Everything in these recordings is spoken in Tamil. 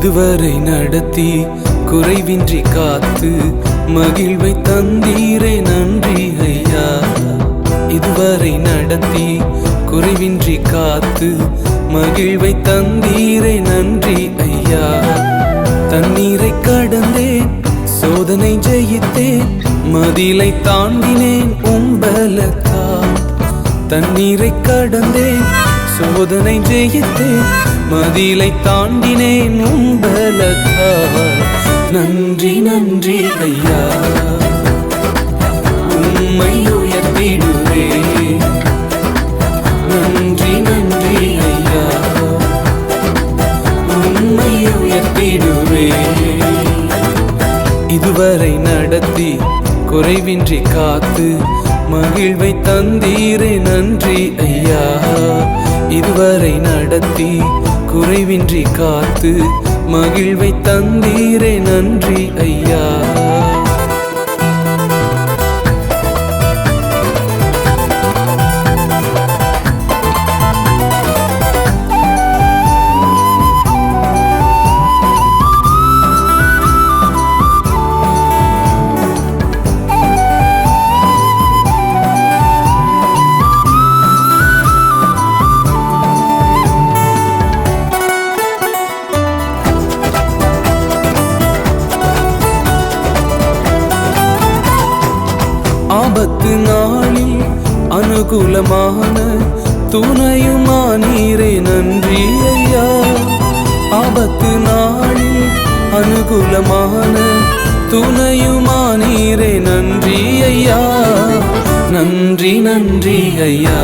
இதுவரை நடத்தி குறைவின்றி காத்து மகிழ்வை தந்தீரே நன்றி ஐயா. இதுவரை நடத்தி குறைவின்றி காத்து மகிழ்வை தந்தீரே நன்றி ஐயா. தண்ணீரை கடந்தேன், சோதனை ஜெயித்தேன், மதிலை தாண்டினேன் உம்பலத்தால். தண்ணீரை கடந்தேன், சோதனை ஜெயித்தேன், மதிலை தாண்டினேன் உம்பலத்தால். நன்றி நன்றி ஐயா, உம்மை உயர்த்திடுவேன். நன்றி நன்றி ஐயா, உம்மை உயர்த்திடுவேன். இதுவரை நடத்தி குறைவின்றி காத்து மகிழ்வை தந்தீரே நன்றி ஐயா. இதுவரை நடத்தி குறைவின்றி காத்து மகிழ்வை தந்தீரே நன்றி ஐயா. ஆபத்து நாளில் அனுகூலமான துணையுமானீரே நன்றி ஐயா. ஆபத்து நாளில் அனுகூலமான துணையுமானீரே நன்றி ஐயா. நன்றி நன்றி ஐயா,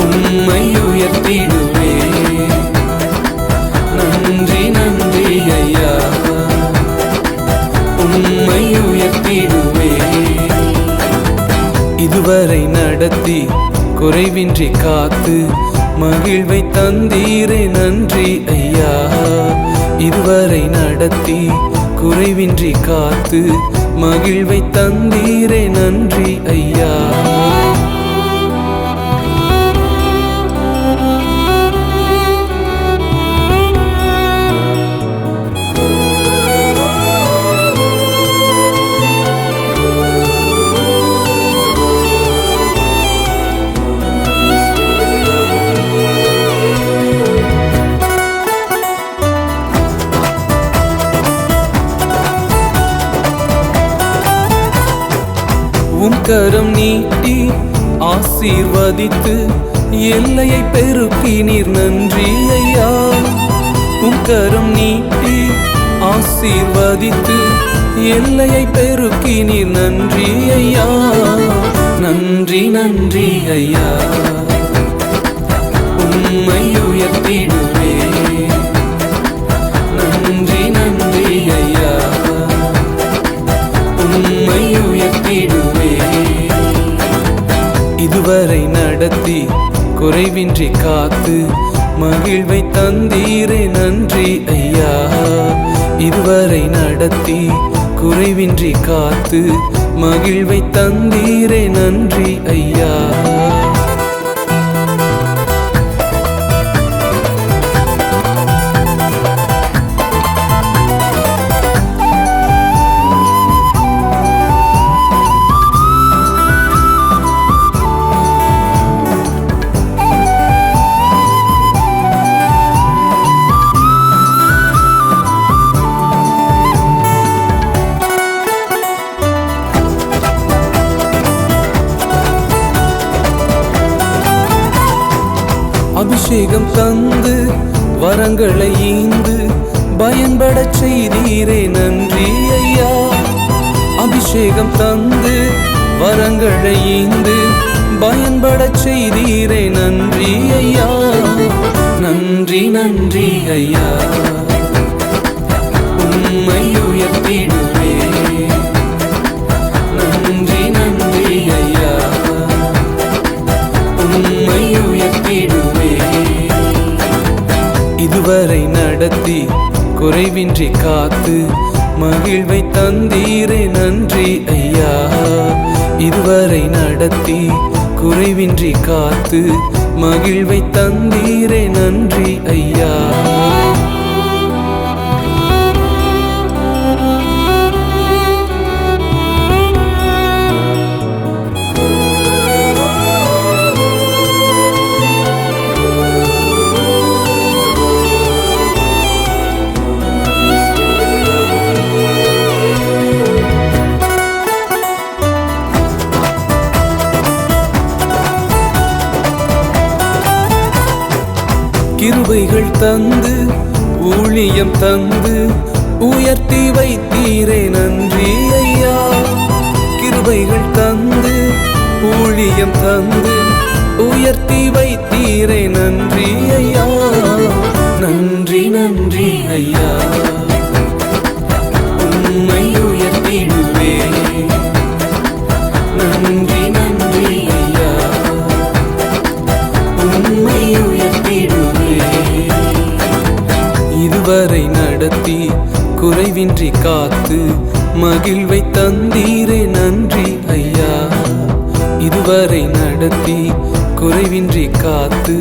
உம்மை உயர்த்திடுவேன். நன்றி நன்றி ஐயா, உம்மை உயர்த்திடுவேன். இதுவரை நடத்தி குறைவின்றி காத்து மகிழ்வை தந்தீரே நன்றி ஐயா. இதுவரை நடத்தி குறைவின்றி காத்து மகிழ்வை தந்தீரே நன்றி ஐயா. உம் கரம் நீட்டி ஆசீர்வதித்து எல்லையை பெருக்கினீர் நன்றி ஐயா. உம் கரம் நீட்டி ஆசீர்வதித்து எல்லையை பெருக்கினீர் நன்றி ஐயா. நன்றி நன்றி ஐயா, உம்மை உயர்த்திடுவேன். நன்றி நன்றி ஐயா, உம்மை உயர்த்திடுவேன். இதுவரை நடத்தி குறைவின்றி காத்து மகிழ்வை தந்தீரே நன்றி ஐயா. இதுவரை நடத்தி குறைவின்றி காத்து மகிழ்வை தந்தீரே நன்றி ஐயா. அபிஷேகம் தந்து வரங்களை ஈந்து பயன்படச் செய்தீரே நன்றி ஐயா. அபிஷேகம் தந்து வரங்களை ஈந்து பயன்படச் செய்தீரே நன்றி ஐயா. நன்றி நன்றி ஐயா, உம்மை உயர்த்திடுவேன். நன்றி நன்றி ஐயா, உம்மை உயர்த்திடுவேன். இதுவரை நடத்தி குறைவின்றி காத்து மகிழ்வை தந்தீரே நன்றி ஐயா. இதுவரை நடத்தி குறைவின்றி காத்து மகிழ்வை தந்தீரே நன்றி ஐயா. கிருபைகள் தந்து ஊழியம் தந்து உயர்த்தி வைத்தீரே நன்றி ஐயா. கிருபைகள் தந்து ஊழியம் தந்து உயர்த்தி வைத்தீரே நன்றி ஐயா. நன்றி நன்றி ஐயா, உம்மை உயர்த்திடுவே. நன்றி நன்றி ஐயா, உம்மை உயர்த்திடுவே. இதுவரை நடத்தி குறைவின்றி காத்து மகிழ்வை தந்தீரே நன்றி ஐயா. இதுவரை நடத்தி குறைவின்றி காத்து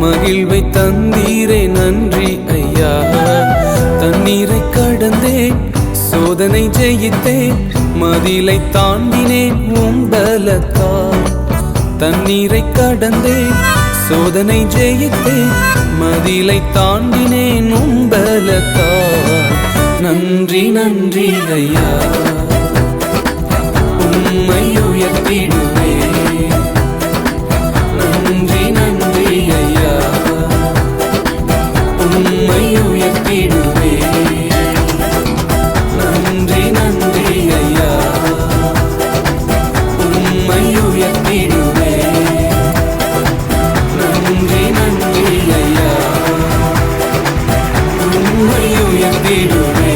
மகிழ்வை தந்தீரே நன்றி ஐயா. தண்ணீரை கடந்தேன், சோதனை ஜெயித்தேன், மதிலை தாண்டினேன் உம் பலத்தால். தண்ணீரை கடந்தேன், சோதனை ஜெயித்தேன், மதிலை தாண்டினேன் உம் பலத்தால். நன்றி நன்றி ஐயா, உம்மை உயர்த்திடுவே. நன்றி நன்றி ஐயா, உம்மை உயர்த்திடுவே. நன்றி நன்றி ஐயா, உம்மை உயர்த்திடுவே. நன்றி நன்றி ஐயா, உம்மை உயர்த்திடுவே.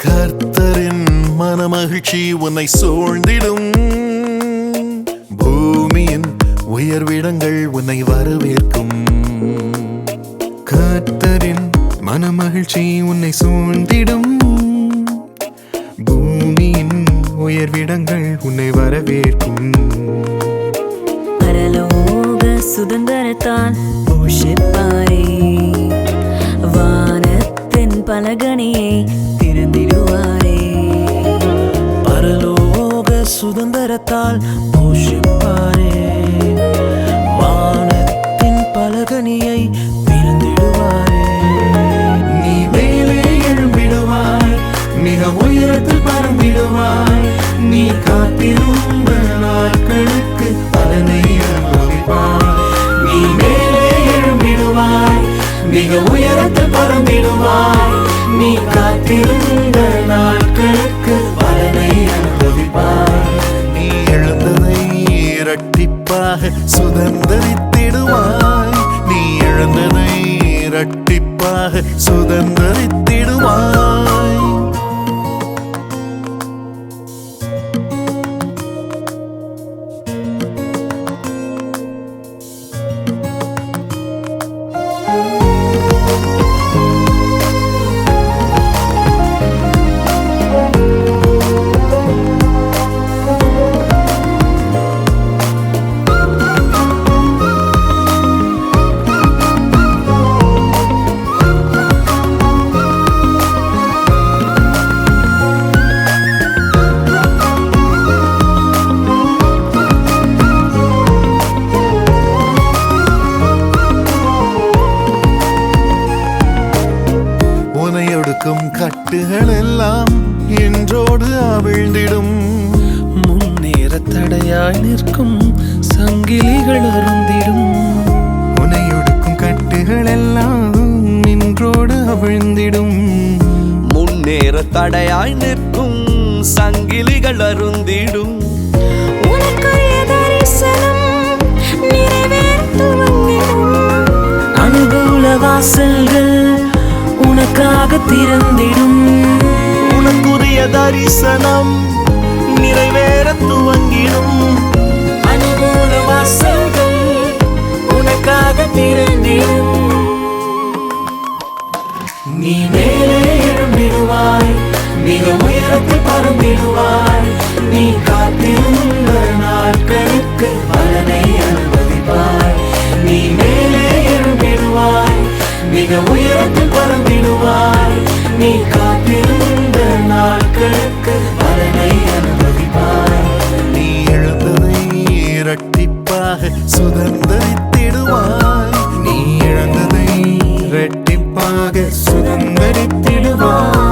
கர்த்தரின் மனமகிழ்ச்சி உன்னை சூழ்ந்திடும். பூமியின் உயர்விடங்கள் உன்னை வரவேற்கும். கர்த்தரின் மனமகிழ்ச்சி உன்னை சூழ்ந்திடும். பூமியின் உயர்விடங்கள் உன்னை வரவேற்கும். பரலோக சுதந்திரத்தால் போஷிப்பாரே, வானத்தின் பலகணியை திறந்திடுவாரே. பரலோக சுதந்திரத்தால் போஷிப்பாரே, வானத்தின் பலகணியை திறந்திடுவாரே. நீ மேலே எழும்பிடுவாய், மிக உயரத்தில் பறந்திடுவாய். நீ காத்திருந்த நாட்களுக்கு பலனை அனுபவிப்பாய். நீ மேலே எழும்பிடுவாய், மிக உயரத்தில் பறந்திடுவாய். நீ காத்திருந்த நாட்களுக்கு பலனை அனுபவிப்பாய். நீ எழுந்ததை இரட்டிப்பாக சுதந்தரித்திடுவாய். நீ எழுந்ததை இரட்டிப்பாக சுதந்தரித்திடுவாய். கட்டுகள் எல்லாம் என்றோடு அவிழ்ந்திடும். முன்னேற தடையாய் நிற்கும் சங்கிலிகள் அருந்திடும். உனையொடுக்கும் கட்டுகள் எல்லாம் இன்றோடு அவிழ்ந்திடும். முன்னேற தடையாய் நிற்கும் சங்கிலிகள் அருந்திடும். அனுகூல வாசல்கள் உனக்காக திறந்திடும். உனக்குரிய தரிசனம் நிறைவேற துவங்கிடும். அனுகூல வாசல்கள் உனக்காக திறந்திடும். நீ மேலே எழும்பிடுவாய், மிக உயரத்தில் பறந்திடுவாய். நீ காத்திருந்த நாட்களுக்கு நாட்களுக்கு பலனை அனுபவிப்பாய். நீ மேலே எழும்பிடுவாய், மிக உயரத்தில் பறந்திடுவாய். நீ காத்திருந்த நாட்களுக்கு பலனை அனுபவிப்பாய். நீ எழுந்ததை இரட்டிப்பாக சுதந்தரித்திடுவாய். நீ இழந்ததை இரட்டிப்பாக சுதந்தரித்திடுவாய்.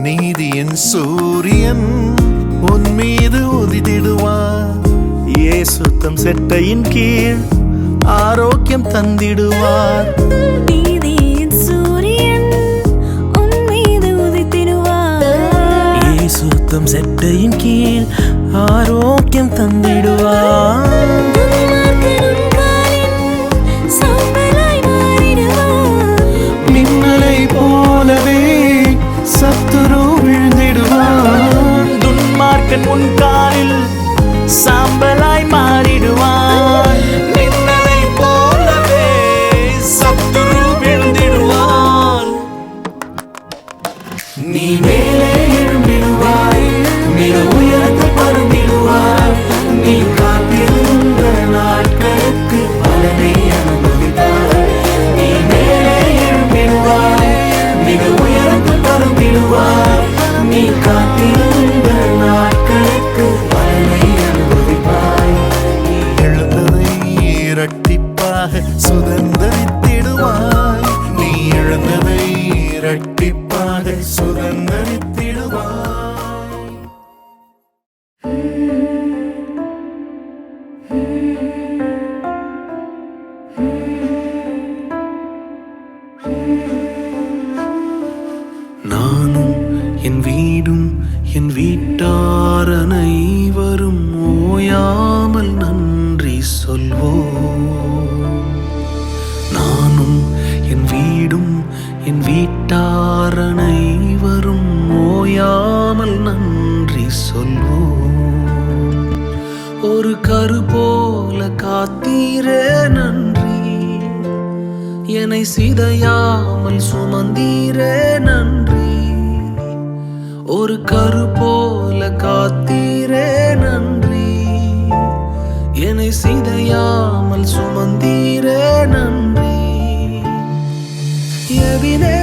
நீதியின் சூரியன் உன் மீது உதித்திடுவார். இயேசு தம் செட்டையின் கீழ் ஆரோக்கியம் தந்திடுவார். நீதியின் சூரியன் உன் மீது உதித்திடுவார். இயேசு தம் செட்டையின் கீழ் ஆரோக்கியம் தந்திடுவார். சாம்பலாய் மாறிடுவார். மின்னலை போலவே சத்துரு விழுந்திடுவார். துன்மார்க்கன் உன் காலில் சாம்பலாய் மாறிடுவான். மின்னலை போலவே சத்துரு விழுந்திடுவான். நீ மேலே எழும்பிடுவாய், மிக உயரத்தில் பறந்திடுவாய். நீ காத்திருந்த நாட்களுக்கு பலனை அனுபவிப்பாய். நீ மேலே எழும்பிடுவாய், மிக உயரத்தில் பறந்திடுவாய். நீ காத்திருந்த நாட்களுக்கு பலனை அனுபவிப்பாய். எழுந்ததை இரட்டிப்பாக சுதந்தரித்திடுவாய். நீ இழந்ததை இரட்டிப்பாக சுதந்தரித்திடுவாய். நானும் என் வீடும் என் வீட்டார் அனைவரும் ஓயாமல் நன்றி சொல்வோம். நானும் என் வீடும் என் வீட்டார் அனைவரும் ஓயாமல் நன்றி சொல்வோம். ஒரு கரு போல காத்தீரே நன்றி, என்னை சிதையாமல் சுமந்தீரே நன்றி. ஒரு கரு போல காத்தீரே நன்றி, என்னை சிதையாமல் சுமந்தீரே நன்றி. எபினே